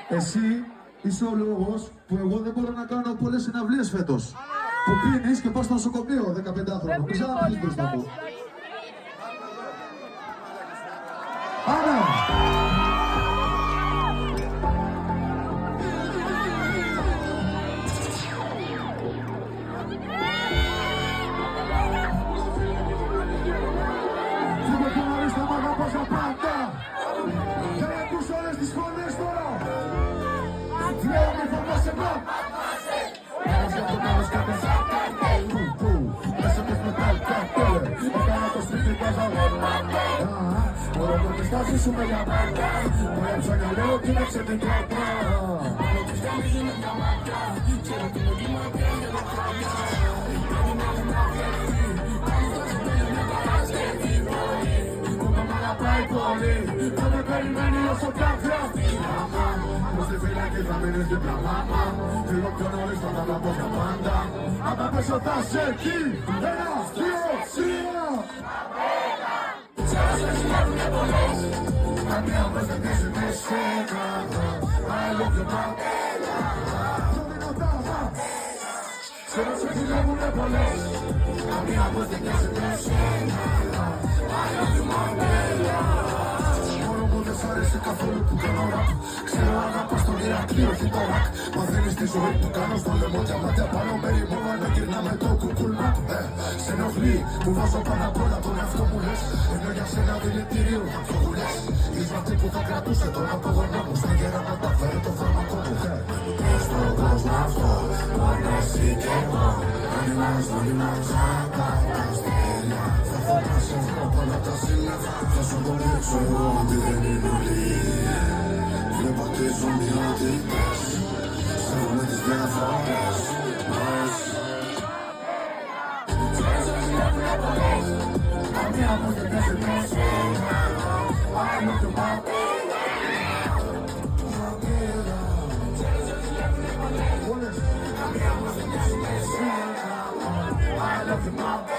Εσύ είσαι ο λόγος που εγώ δεν μπορώ να κάνω πολλές συναυλίες φέτος. Που πίνεις και πας στο νοσοκομείο 15 άνθρωπο. Πες να πίνεις μπροστά μου. Άρα! Φίλε και νωρίς θα μ' αγαπάς απάντα. Για να ακούς όλες τις φωνές τώρα. Λέω μη φοβάσαι μπρο. Ένας για τον άλλος κάποιος καρτέλ. Μέσα πες με τα καρτέλ. Έκανα το σπίτι καζαλέ. Μπορώ να με στάσεις σου με για πάντα. Μοιάψα να λέω ότι είναι ξεπιτράπα. Πάνω τους γαμίζουν με τα μάτια. Ξέρω ότι με τη ματιά για τα χάρια. Πρέπει να είναι να φέρει. Πάνω στα ξεπέλει με τα άσχετη πρωί. Που με μ' αγαπάει πολύ. Θα με περιμένει όσο πια χρειαστεί. Πως τη φυλακή θα μείνεις δίπλα μάμα. Φύγω πιο νωρίς θα τα αγαπώ για πάντα. Αν τα πέσω θα σε εκεί. 1, 2, 3. Ξέρω σε συνέβουνε πολλές. Καμία πως δεν πέσει με σένα. I love you Μαντέλα. Ξέρω σε συνέβουνε πολλές. Καμία πως δεν πέσει με σένα. I love you Μαντέλα. Μόνο που δεν σ' αρέσει καθόλου που κάνω ραπ. Ξέρω αγαπάς τον Ηρακλή, όχι το ρακ. Μαθαίνεις τη ζωή που κάνω στο λαιμό. Διαμάτια πάνω με ρημόβα να γυρνάμε το κουκουλμά. Σε ενοχλεί που βάζω πάνω απ' όλα τον εαυτό μου λες. Ενώ για σένα δηλητήριο θα προβουλές. Είσαι αυτή που θα κρατούσε τον απογονό μου. Στα γέρα να τα φέρει το φάρμακό μου. Στον κόσμο αυτό, μόνο εσύ και εγώ. Δεν είμαστε τα αστέρια. Θα φωνάσαι από όλα τα σύλλαβα. Θα σου αποδείξω εγώ ότι δεν είναι όλοι. Βλέπω τις ομοιότητες. Σέβομαι τις διαφορές μας. Καμία που δεν πέσει με σένα. I love you Μαντέλα. Καμία που δεν πέσει με σένα. I love you Μαντέλα.